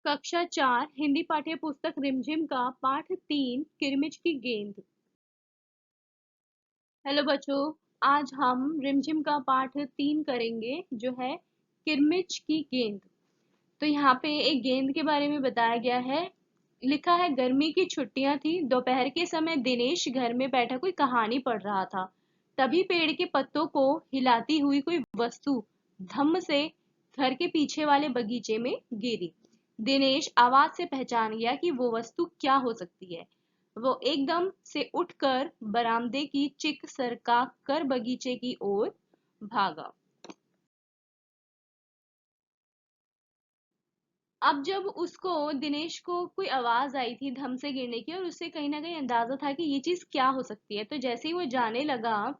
कक्षा 4 हिंदी पाठ्य पुस्तक रिमझिम का पाठ 3 किरमिच की गेंद। हेलो बच्चों, आज हम रिमझिम का पाठ 3 करेंगे जो है किरमिच की गेंद। तो यहाँ पे एक गेंद के बारे में बताया गया है। लिखा है गर्मी की छुट्टियां थी, दोपहर के समय दिनेश घर में बैठा कोई कहानी पढ़ रहा था। तभी पेड़ के पत्तों को हिलाती हुई कोई वस्तु धम्म से घर के पीछे वाले बगीचे में गिरी। दिनेश आवाज से पहचान गया कि वो वस्तु क्या हो सकती है। वो एकदम से उठकर बरामदे की चिक सरका कर बगीचे की ओर भागा। अब जब उसको दिनेश को कोई आवाज आई थी धम से गिरने की, और उससे कहीं ना कहीं अंदाजा था कि ये चीज क्या हो सकती है, तो जैसे ही वो जाने लगा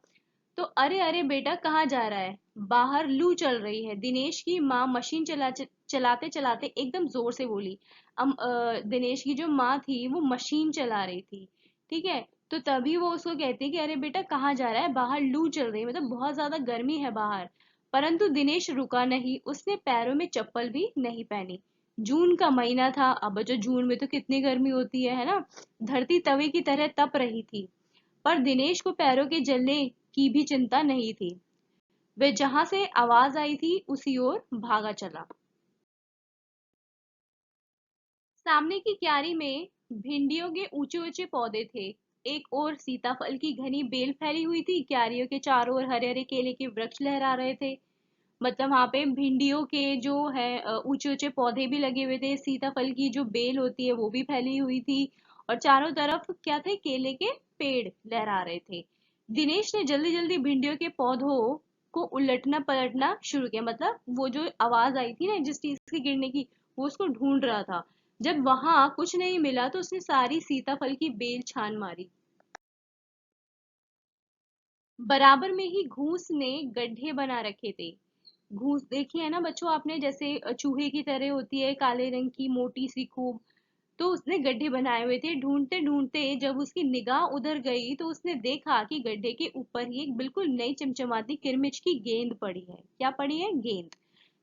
तो अरे अरे बेटा कहाँ जा रहा है, बाहर लू चल रही है। दिनेश की माँ मशीन चलाते चलाते एकदम जोर से बोली। दिनेश की जो माँ थी वो मशीन चला रही थी। ठीक है। तो तभी वो उसको कहती है कि अरे बेटा कहाँ जा रहा है, बाहर लू चल रही है, मतलब बहुत ज्यादा गर्मी है बाहर। परंतु दिनेश रुका नहीं, उसने पैरों में चप्पल भी नहीं पहनी। जून का महीना था। अब जो जून में तो कितनी गर्मी होती है ना। धरती तवे की तरह तप रही थी। पर दिनेश को पैरों के जलने की भी चिंता नहीं थी। वह जहां से आवाज आई थी उसी ओर भागा चला। सामने की क्यारी में भिंडियों के ऊंचे ऊंचे पौधे थे। एक ओर सीताफल की घनी बेल फैली हुई थी, क्यारियों के चारों ओर हरे हरे केले के वृक्ष लहरा रहे थे। मतलब वहां पे भिंडियों के जो है ऊंचे ऊंचे पौधे भी लगे हुए थे, सीताफल की जो बेल होती है वो भी फैली हुई थी। और चारों तरफ क्या थे, केले के पेड़ लहरा रहे थे। दिनेश ने जल्दी जल्दी भिंडियों के पौधों को उलटना पलटना शुरू किया। मतलब वो जो आवाज आई थी ना जिस चीज के गिरने की, वो उसको ढूंढ रहा था। जब वहां कुछ नहीं मिला तो उसने सारी सीताफल की बेल छान मारी। बराबर में ही घूस ने गड्ढे बना रखे थे। घूस देखी है ना बच्चों आपने, जैसे चूहे की तरह होती है, काले रंग की मोटी सी खूब। तो उसने गड्ढे बनाए हुए थे। ढूंढते ढूंढते जब उसकी निगाह उधर गई तो उसने देखा कि गड्ढे के ऊपर ही एक बिल्कुल नई चमचमाती किरमिच की गेंद पड़ी है। क्या पड़ी है? गेंद।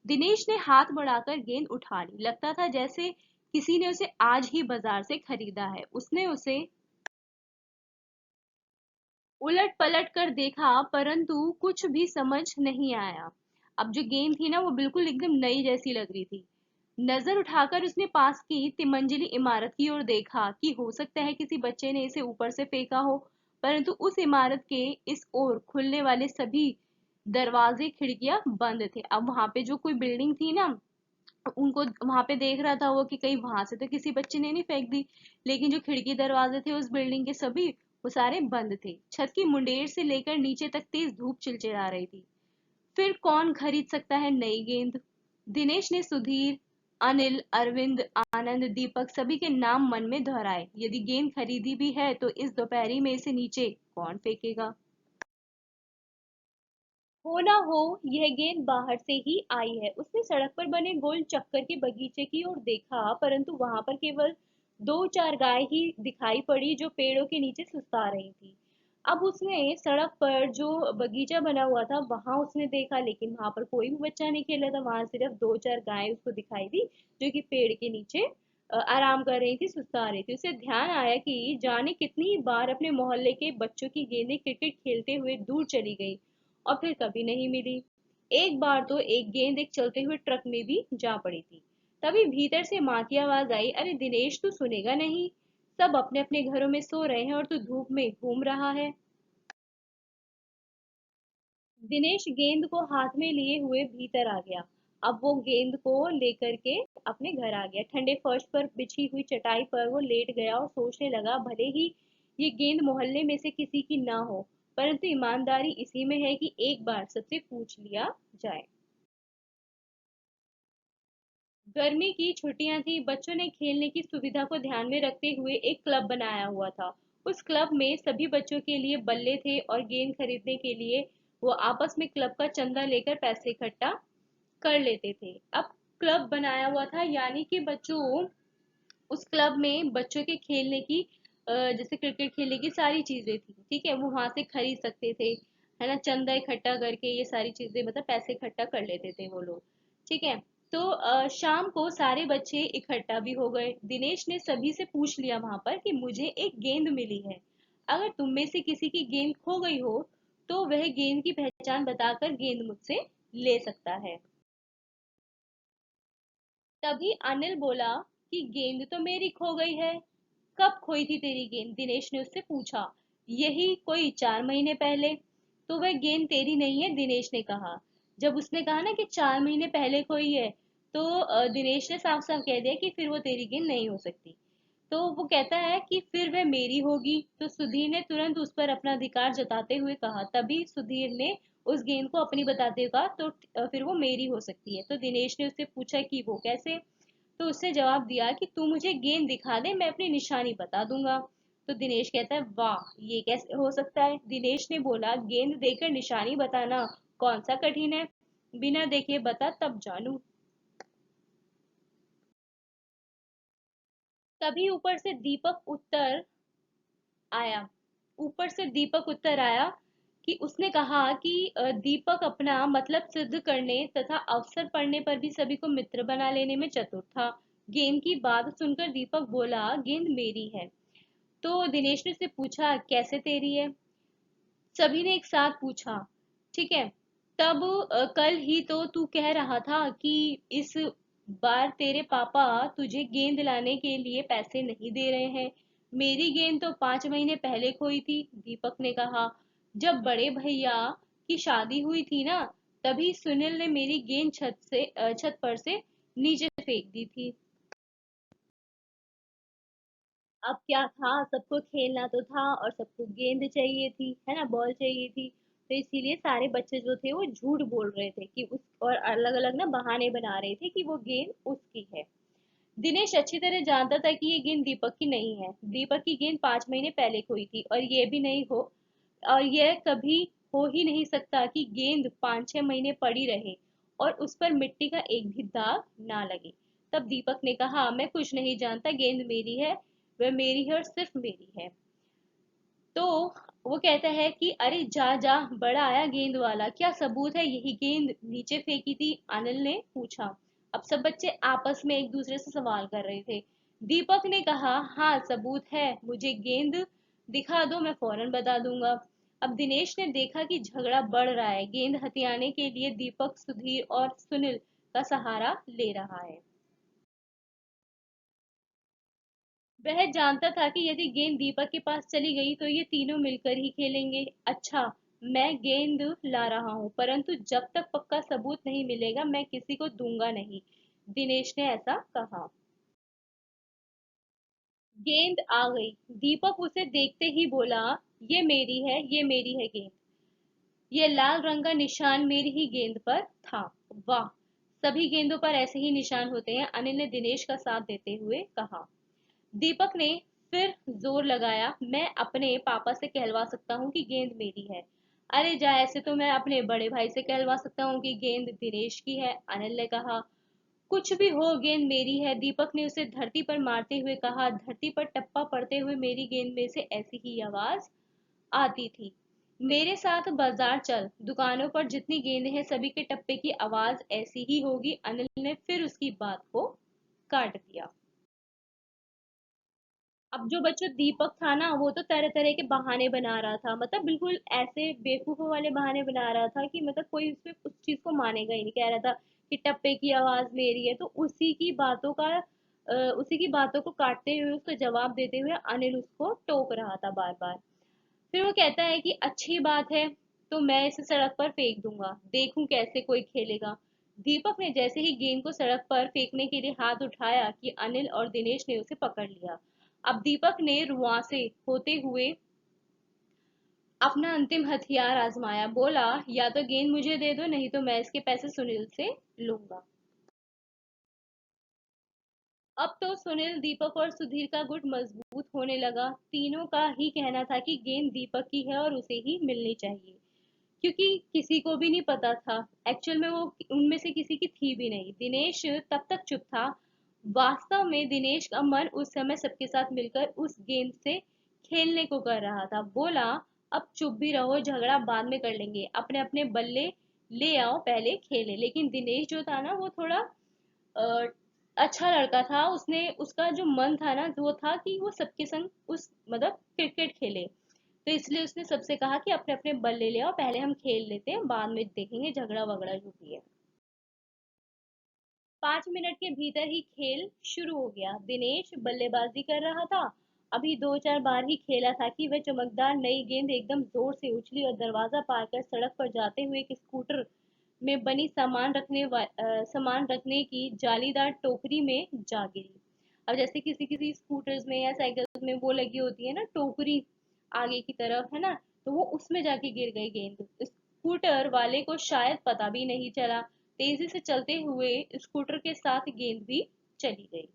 दिनेश ने हाथ बढ़ाकर गेंद उठा ली। लगता था जैसे किसी ने उसे आज ही बाजार से खरीदा है। उसने उसे उलट पलट कर देखा परंतु कुछ भी समझ नहीं आया। अब जो गेंद थी ना वो बिल्कुल एकदम नई जैसी लग रही थी। नजर उठाकर उसने पास की तिमंजिली इमारत की ओर देखा कि हो सकता है किसी बच्चे ने इसे ऊपर से फेंका हो। परंतु उस इमारत के इस ओर खुलने वाले सभी दरवाजे खिड़कियां बंद थे। अब वहां पे जो कोई बिल्डिंग थी ना, उनको वहां पे देख रहा था वो कि कहीं वहां से तो किसी बच्चे ने नहीं फेंक दी। लेकिन जो खिड़की दरवाजे थे उस बिल्डिंग के सभी, वो सारे बंद थे। छत की मुंडेर से लेकर नीचे तक तेज धूप चिलचिला रही थी। फिर कौन खरीद सकता है नई गेंद? दिनेश ने सुधीर, अनिल, अरविंद, आनंद, दीपक सभी के नाम मन में दोहराए। यदि गेंद खरीदी भी है तो इस दोपहरी में इसे नीचे कौन फेंकेगा? हो ना हो, यह गेंद बाहर से ही आई है। उसने सड़क पर बने गोल चक्कर के बगीचे की ओर देखा, परंतु वहां पर केवल दो चार गाय ही दिखाई पड़ी जो पेड़ों के नीचे सुस्ता रही थी। अब उसने सड़क पर जो बगीचा बना हुआ था वहां उसने देखा, लेकिन वहां पर कोई भी बच्चा नहीं खेल रहा था। वहां सिर्फ दो चार गायें उसको दिखाई दी जो कि पेड़ के नीचे आराम कर रही थी, सुस्ता रही थी। उसे ध्यान आया कि जाने कितनी बार अपने मोहल्ले के बच्चों की गेंदें क्रिकेट खेलते हुए दूर चली गई और फिर कभी नहीं मिली। एक बार तो एक गेंद एक चलते हुए ट्रक में भी जा पड़ी थी। तभी भीतर से माँ की आवाज आई, अरे दिनेश तू सुनेगा नहीं, सब अपने अपने घरों में सो रहे हैं और तू धूप में घूम रहा है। दिनेश गेंद को हाथ में लिए हुए भीतर आ गया। अब वो गेंद को लेकर के अपने घर आ गया। ठंडे फर्श पर बिछी हुई चटाई पर वो लेट गया और सोचने लगा, भले ही ये गेंद मोहल्ले में से किसी की ना हो, परंतु ईमानदारी इसी में है कि एक बार सबसे पूछ लिया जाए। गर्मी की छुट्टियां थी। बच्चों ने खेलने की सुविधा को ध्यान में रखते हुए एक क्लब बनाया हुआ था। उस क्लब में सभी बच्चों के लिए बल्ले थे और गेंद खरीदने के लिए वो आपस में क्लब का चंदा लेकर पैसे इकट्ठा कर लेते थे। अब क्लब बनाया हुआ था यानी कि बच्चों, उस क्लब में बच्चों के खेलने की जैसे क्रिकेट खेलने की सारी चीजें थी। ठीक है, वो वहां से खरीद सकते थे, है ना। चंदा इकट्ठा करके ये सारी चीजें, मतलब पैसे इकट्ठा कर लेते थे वो लोग। ठीक है। तो शाम को सारे बच्चे इकट्ठा भी हो गए। दिनेश ने सभी से पूछ लिया वहां पर कि मुझे एक गेंद मिली है, अगर तुम में से किसी की गेंद खो गई हो तो वह गेंद की पहचान बताकर गेंद मुझसे ले सकता है। तभी अनिल बोला कि गेंद तो मेरी खो गई है। कब खोई थी तेरी गेंद? दिनेश ने उससे पूछा। यही कोई 4 महीने पहले। तो वह गेंद तेरी नहीं है, दिनेश ने कहा। जब उसने कहा ना कि 4 महीने पहले खोई है, तो दिनेश ने साफ साफ कह दिया कि फिर वो तेरी गेंद नहीं हो सकती। तो वो कहता है कि फिर वह मेरी होगी। तो सुधीर ने तुरंत उस पर अपना अधिकार जताते हुए कहा। तभी सुधीर ने उस गेंद को अपनी बताते हुए कहा, तो फिर वो मेरी हो सकती है। तो दिनेश ने उससे पूछा कि वो कैसे? तो उसने जवाब दिया कि तू मुझे गेंद दिखा दे, मैं अपनी निशानी बता दूंगा। तो दिनेश कहता है, वाह, ये कैसे हो सकता है? दिनेश ने बोला, गेंद देकर निशानी बताना कौन सा कठिन है, बिना देखे बता तब जानू। तभी ऊपर से दीपक उत्तर आया कि उसने कहा कि दीपक अपना मतलब सिद्ध करने तथा अवसर पड़ने पर भी सभी को मित्र बना लेने में चतुर था। गेंद की बात सुनकर दीपक बोला, गेंद मेरी है। तो दिनेश ने उससे पूछा, कैसे तेरी है? सभी ने एक साथ पूछा। ठीक है। तब कल ही तो तू कह रहा था कि इस बार तेरे पापा तुझे गेंद लाने के लिए पैसे नहीं दे रहे हैं। मेरी गेंद तो 5 महीने पहले खोई थी, दीपक ने कहा। जब बड़े भैया की शादी हुई थी ना, तभी सुनील ने मेरी गेंद छत पर से नीचे फेंक दी थी। अब क्या था, सबको खेलना तो था और सबको गेंद चाहिए थी, है ना, बॉल चाहिए थी। तो इसीलिए सारे बच्चे जो थे वो झूठ बोल रहे थे कि उस, और अलग अलग ना बहाने बना रहे थे कि वो गेंद उसकी है। दिनेश अच्छी तरह जानता था कि ये गेंद दीपक की नहीं है। दीपक की गेंद 5 महीने पहले खोई थी, और ये भी नहीं हो, और यह कभी हो ही नहीं सकता कि गेंद 5-6 महीने पड़ी रहे और उस पर मिट्टी का एक भी दाग ना लगे। तब दीपक ने कहा, मैं कुछ नहीं जानता, गेंद मेरी है, वह मेरी है और सिर्फ मेरी है। तो वो कहता है कि अरे जा जा, बड़ा आया गेंद वाला, क्या सबूत है यही गेंद नीचे फेंकी थी? अनिल ने पूछा। अब सब बच्चे आपस में एक दूसरे से सवाल कर रहे थे। दीपक ने कहा, हाँ सबूत है, मुझे गेंद दिखा दो, मैं फौरन बता दूंगा। अब दिनेश ने देखा कि झगड़ा बढ़ रहा है। गेंद हथियाने के लिए दीपक सुधीर और सुनील का सहारा ले रहा है। वह जानता था कि यदि गेंद दीपक के पास चली गई तो ये तीनों मिलकर ही खेलेंगे। अच्छा, मैं गेंद ला रहा हूँ, परंतु जब तक पक्का सबूत नहीं मिलेगा मैं किसी को दूंगा नहीं, दिनेश ने ऐसा कहा। गेंद आ गई। दीपक उसे देखते ही बोला, ये मेरी है, ये मेरी है गेंद। ये लाल रंग का निशान मेरी ही गेंद पर था। वाह, सभी गेंदों पर ऐसे ही निशान होते हैं, अनिल ने दिनेश का साथ देते हुए कहा। दीपक ने फिर जोर लगाया, मैं अपने पापा से कहलवा सकता हूँ कि गेंद मेरी है। अरे जा, ऐसे तो मैं अपने बड़े भाई से कहलवा सकता हूँ कि गेंद दिनेश की है, अनिल ने कहा। कुछ भी हो, गेंद मेरी है, दीपक ने उसे धरती पर मारते हुए कहा। धरती पर टप्पा पड़ते हुए मेरी गेंद में से ऐसी ही आवाज आती थी। मेरे साथ बाजार चल, दुकानों पर जितनी गेंदें हैं सभी के टप्पे की आवाज ऐसी ही होगी, अनिल ने फिर उसकी बात को काट दिया। अब जो बच्चों दीपक था ना, वो तो तरह तरह के बहाने बना रहा था, मतलब बिल्कुल ऐसे बेवकूफों वाले बहाने बना रहा था कि मतलब कोई उसमें उस चीज को मानेगा ही नहीं। कह रहा था कि टप्पे की आवाज मेरी है, तो उसी की बातों को काटते हुए, उसको जवाब देते हुए अनिल उसको टोक रहा था बार बार। फिर वो कहता है कि अच्छी बात है, तो मैं इसे सड़क पर फेंक दूंगा, देखूं कैसे कोई खेलेगा। दीपक ने जैसे ही गेंद को सड़क पर फेंकने के लिए हाथ उठाया कि अनिल और दिनेश ने उसे पकड़ लिया। अब दीपक ने रुआंसे होते हुए अपना अंतिम हथियार आजमाया। बोला, या तो गेंद मुझे दे दो, नहीं तो मैं इसके पैसे सुनील से लूंगा। अब तो सुनील, दीपक और सुधीर का गुट मजबूत होने लगा। तीनों का ही कहना था कि गेंद दीपक की है और उसे ही मिलनी चाहिए, क्योंकि किसी को भी नहीं पता था एक्चुअल में वो उनमें से किसी की थी भी नहीं। दिनेश तब तक चुप था। वास्तव में दिनेश का मन उस समय सबके साथ मिलकर उस गेंद से खेलने को कर रहा था। बोला, अब चुप भी रहो, झगड़ा बाद में कर लेंगे, अपने अपने बल्ले ले आओ, पहले खेले। लेकिन दिनेश जो था ना, वो थोड़ा अच्छा लड़का था, उसने उसका जो मन था ना वो था कि वो सबके संग उस मतलब क्रिकेट खेले। तो इसलिए उसने सबसे कहा कि अपने अपने बल्ले ले आओ, पहले हम खेल लेते हैं, बाद में देखेंगे झगड़ा वगड़ा जो भी है। 5 मिनट के भीतर ही खेल शुरू हो गया। दिनेश बल्लेबाजी कर रहा था। अभी दो चार बार ही खेला था कि वह चमकदार नई गेंद एकदम जोर से उछली और दरवाजा पार कर सड़क पर जाते हुए एक स्कूटर में बनी सामान रखने की जालीदार टोकरी में जा गिरी। अब जैसे किसी किसी स्कूटर्स में या साइकिल्स में वो लगी होती है ना टोकरी, आगे की तरफ है ना, तो वो उसमें जाके गिर गई गेंद। स्कूटर वाले को शायद पता भी नहीं चला। तेजी से चलते हुए स्कूटर के साथ गेंद भी चली गई।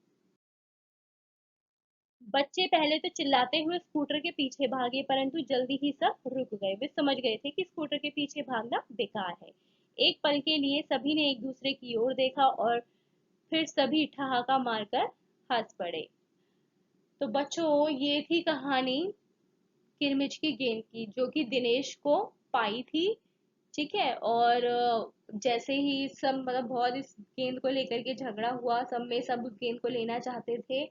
बच्चे पहले तो चिल्लाते हुए स्कूटर के पीछे भागे, परंतु जल्दी ही सब रुक गए। वे समझ गए थे कि स्कूटर के पीछे भागना बेकार है। एक पल के लिए सभी ने एक दूसरे की ओर देखा और फिर सभी ठहाका मारकर हंस पड़े। तो बच्चों, ये थी कहानी किरमिच की गेंद की, जो कि दिनेश को पाई थी। ठीक है। और जैसे ही सब मतलब बहुत इस गेंद को लेकर के झगड़ा हुआ, सब में सब उस गेंद को लेना चाहते थे,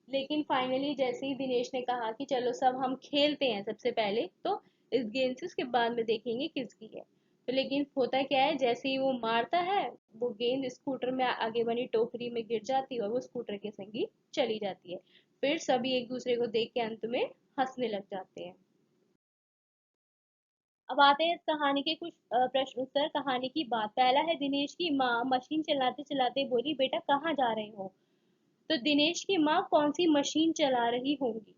लेकिन फाइनली जैसे ही दिनेश ने कहा कि चलो सब हम खेलते हैं सबसे पहले, तो इस गेंद से उसके बाद में देखेंगे किसकी है। तो लेकिन होता क्या है, जैसे ही वो मारता है, वो गेंद स्कूटर में आगे बनी टोकरी में गिर जाती है और वो स्कूटर के संगी चली जाती है। फिर सभी एक दूसरे को देख के अंत में हंसने लग जाते हैं। अब आते हैं इस कहानी के कुछ प्रश्न उत्तर। कहानी की बात। पहला है, दिनेश की माँ मशीन चलाते चलाते बोली, बेटा कहाँ जा रहे हो? तो दिनेश की माँ कौन सी मशीन चला रही होंगी,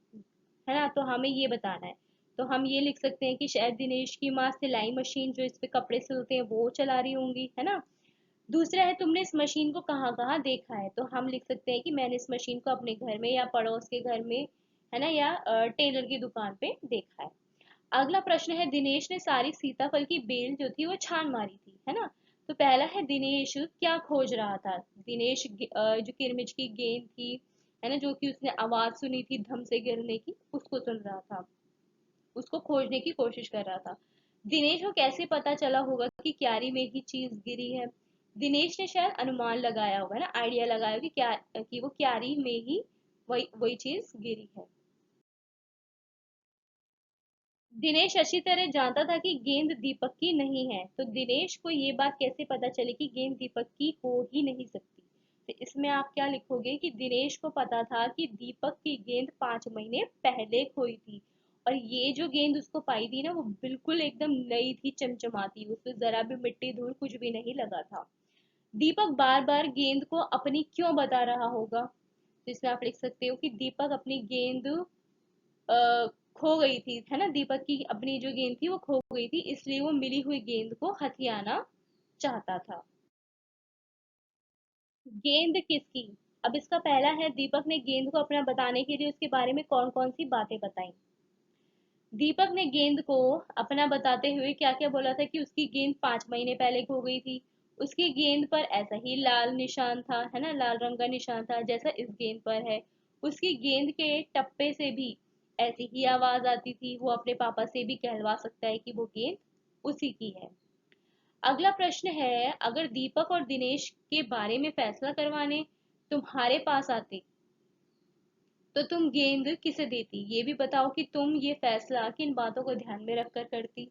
है ना, तो हमें ये बताना है। तो हम ये लिख सकते हैं कि शायद दिनेश की माँ सिलाई मशीन, जो इस पे कपड़े सिलते हैं, वो चला रही होंगी, है ना। दूसरा है, तुमने इस मशीन को कहाँ कहाँ देखा है? तो हम लिख सकते हैं कि मैंने इस मशीन को अपने घर में या पड़ोस के घर में, है ना, या टेलर की दुकान पे देखा है। अगला प्रश्न है, दिनेश ने सारी सीताफल की बेल जो थी वो छान मारी थी, है ना। तो पहला है, दिनेश क्या खोज रहा था? दिनेश जो किरमिच की गेंद थी, है ना, जो कि उसने आवाज सुनी थी धम से गिरने की, उसको सुन रहा था, उसको खोजने की कोशिश कर रहा था। दिनेश को कैसे पता चला होगा कि क्यारी में ही चीज गिरी है? दिनेश ने शायद अनुमान लगाया होगा ना, आइडिया लगाया कि क्या कि वो क्यारी में ही वही वही चीज गिरी है। दिनेश अच्छी तरह जानता था कि गेंद दीपक की नहीं है, तो दिनेश को ये बात कैसे पता चली कि गेंद दीपक की हो ही नहीं सकती? तो इसमें आप क्या लिखोगे कि दिनेश को पता था कि दीपक की गेंद 5 महीने पहले खोई थी, और ये जो गेंद उसको पाई थी ना, वो बिल्कुल एकदम नई थी, चमचमाती, उसमें जरा भी मिट्टी धूल कुछ भी नहीं लगा था। दीपक बार बार गेंद को अपनी क्यों बता रहा होगा? तो इसमें आप लिख सकते हो कि दीपक अपनी गेंद खो गई थी, है ना, दीपक की अपनी जो गेंद थी वो खो गई थी, इसलिए वो मिली हुई गेंद को हथियाना चाहता था। गेंद किसकी? अब इसका पहला है, दीपक ने गेंद को अपना बताने के लिए उसके बारे में कौन कौन सी बातें बताई। दीपक ने गेंद को अपना बताते हुए क्या क्या बोला था कि उसकी गेंद 5 महीने पहले खो गई थी। उसकी गेंद पर ऐसा ही लाल निशान था, है ना, लाल रंग का निशान था जैसा इस गेंद पर है। उसकी गेंद के टप्पे से भी ऐसी ही आवाज आती थी। वो अपने पापा से भी कहलवा सकता है कि वो गेंद उसी की है। अगला प्रश्न है, अगर दीपक और दिनेश के बारे में फैसला करवाने तुम्हारे पास आते, तो तुम गेंद किसे देती? ये भी बताओ कि तुम ये फैसला किन बातों को ध्यान में रखकर करती।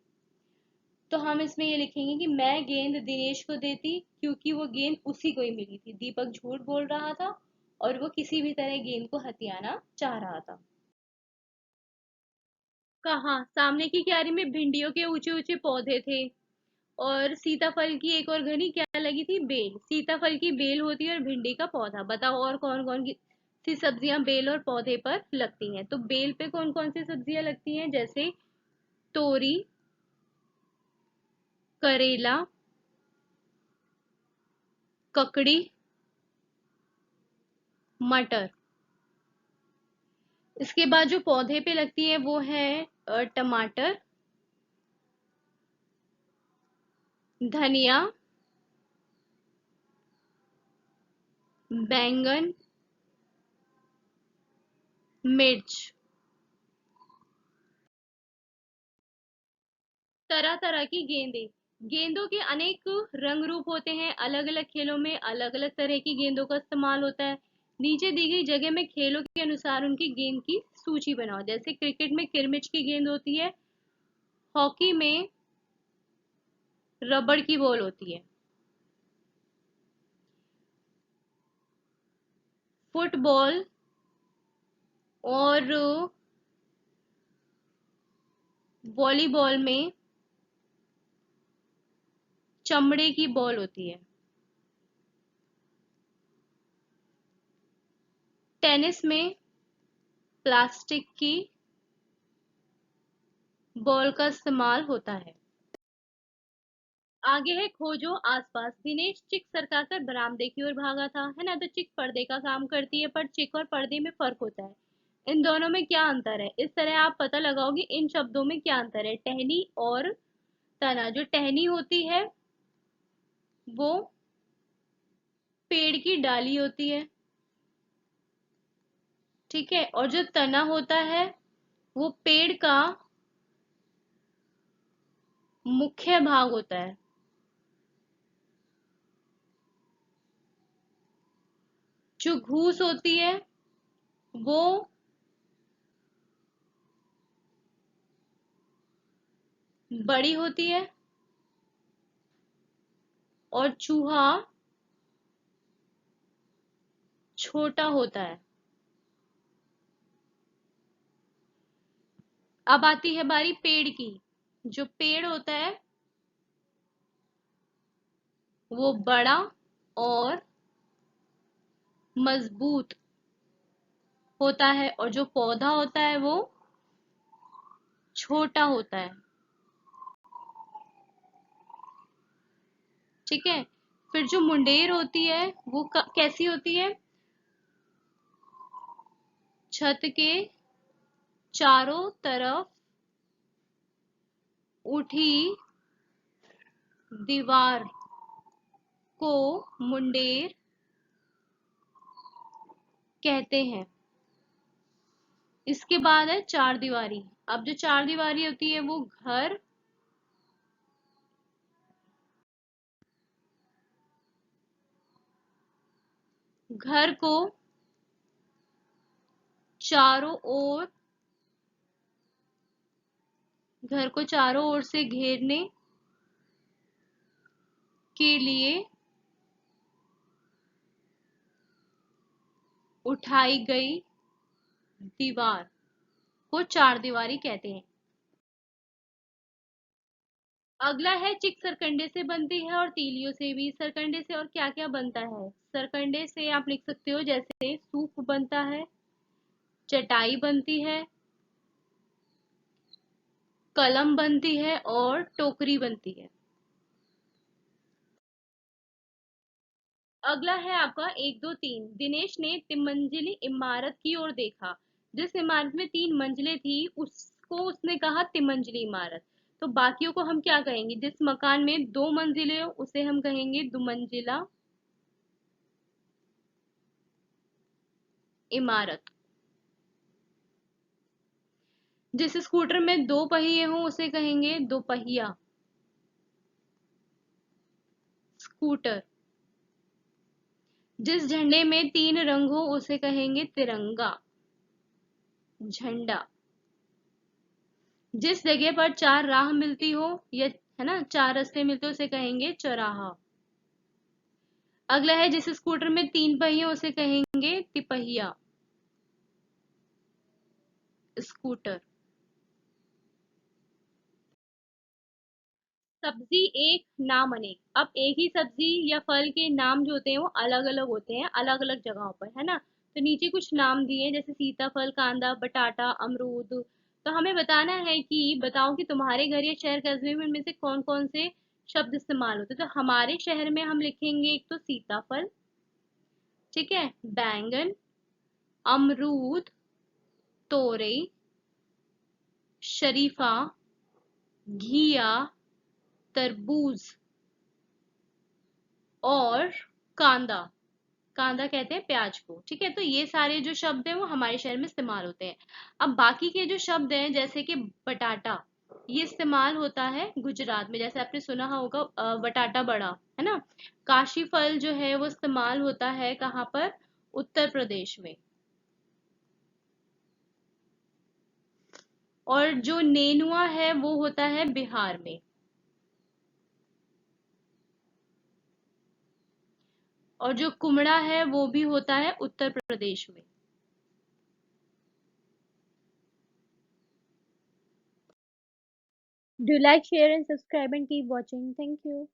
तो हम इसमें ये लिखेंगे कि मैं गेंद दिनेश को देती, क्योंकि वो गेंद उसी को ही मिली थी। दीपक झूठ बोल रहा था और वो किसी भी तरह गेंद को हथियाना चाह रहा था। कहाँ? सामने की क्यारी में भिंडियों के ऊंचे ऊंचे पौधे थे, और सीताफल की एक और घनी क्या लगी थी? बेल। सीताफल की बेल होती है और भिंडी का पौधा। बताओ और कौन कौन सी सब्जियां बेल और पौधे पर लगती हैं? तो बेल पे कौन कौन सी सब्जियां लगती हैं? जैसे तोरी, करेला, ककड़ी, मटर। इसके बाद जो पौधे पे लगती है वो है टमाटर, धनिया, बैंगन, मिर्च। तरह तरह की गेंदें। गेंदों के अनेक रंग रूप होते हैं, अलग अलग खेलों में अलग अलग तरह की गेंदों का इस्तेमाल होता है। नीचे दी गई जगह में खेलों के अनुसार उनकी गेंद की सूची बनाओ। जैसे क्रिकेट में किरमिच की गेंद होती है, हॉकी में रबड़ की बॉल होती है, फुटबॉल और वॉलीबॉल में चमड़े की बॉल होती है। टेनिस में प्लास्टिक की बॉल का इस्तेमाल होता है। आगे है खोजो आसपास। दिनेश चिक सरकाकर बरामदे की ओर भागा था, है ना। तो चिक पर्दे का काम करती है, पर चिक और पर्दे में फर्क होता है। इन दोनों में क्या अंतर है, इस तरह आप पता लगाओगे इन शब्दों में क्या अंतर है। टहनी और तना। जो टहनी होती है वो पेड़ की डाली होती है, ठीक है। और जो तना होता है वो पेड़ का मुख्य भाग होता है। जो घूस होती है वो बड़ी होती है और चूहा छोटा होता है। अब आती है बारी पेड़ की। जो पेड़ होता है वो बड़ा और मजबूत होता है, और जो पौधा होता है वो छोटा होता है, ठीक है। फिर जो मुंडेर होती है वो कैसी होती है। छत के चारों तरफ उठी दीवार को मुंडेर कहते हैं। इसके बाद है चार दीवारी। अब जो चार दीवारी होती है वो घर को चारों ओर घर को चारों ओर से घेरने के लिए उठाई गई दीवार को चार दीवारी कहते हैं। अगला है चिक सरकंडे से बनती है और तीलियों से भी। सरकंडे से और क्या क्या बनता है। सरकंडे से आप लिख सकते हो जैसे सूप बनता है, चटाई बनती है, कलम बनती है और टोकरी बनती है। अगला है आपका एक दो तीन। दिनेश ने तिमंजिली इमारत की ओर देखा। जिस इमारत में तीन मंजिलें थी उसको उसने कहा तिमंजिली इमारत। तो बाकियों को हम क्या कहेंगे। जिस मकान में दो मंजिलें हो उसे हम कहेंगे दुमंजिला इमारत। जिस स्कूटर में दो पहिए हो उसे कहेंगे दोपहिया स्कूटर। जिस झंडे में तीन रंग हो उसे कहेंगे तिरंगा झंडा। जिस जगह पर चार राह मिलती हो या, है ना, चार रास्ते मिलते हो उसे कहेंगे चौराहा। अगला है जिस स्कूटर में तीन पहिए उसे कहेंगे तिपहिया स्कूटर। सब्जी एक नाम अनेक। अब एक ही सब्जी या फल के नाम जो होते हैं वो अलग अलग होते हैं अलग अलग जगहों पर, है ना। तो नीचे कुछ नाम दिए हैं जैसे सीताफल, कांदा, बटाटा, अमरूद। तो हमें बताना है कि बताओ कि तुम्हारे घर या शहर कस्बे में इनमें से कौन कौन से शब्द इस्तेमाल होते हैं। तो हमारे शहर में हम लिखेंगे एक तो सीताफल, ठीक है, बैंगन, अमरूद, तोरई, शरीफा, घिया, तरबूज और कांदा। कांदा कहते हैं प्याज को, ठीक है। तो ये सारे जो शब्द हैं वो हमारे शहर में इस्तेमाल होते हैं। अब बाकी के जो शब्द हैं जैसे कि बटाटा, ये इस्तेमाल होता है गुजरात में, जैसे आपने सुना होगा बटाटा बड़ा, है ना। काशी फल जो है वो इस्तेमाल होता है कहाँ पर? उत्तर प्रदेश में। और जो नेनुआ है वो होता है बिहार में। और जो कुमड़ा है वो भी होता है उत्तर प्रदेश में। Do like, share, and subscribe and keep watching. Thank you.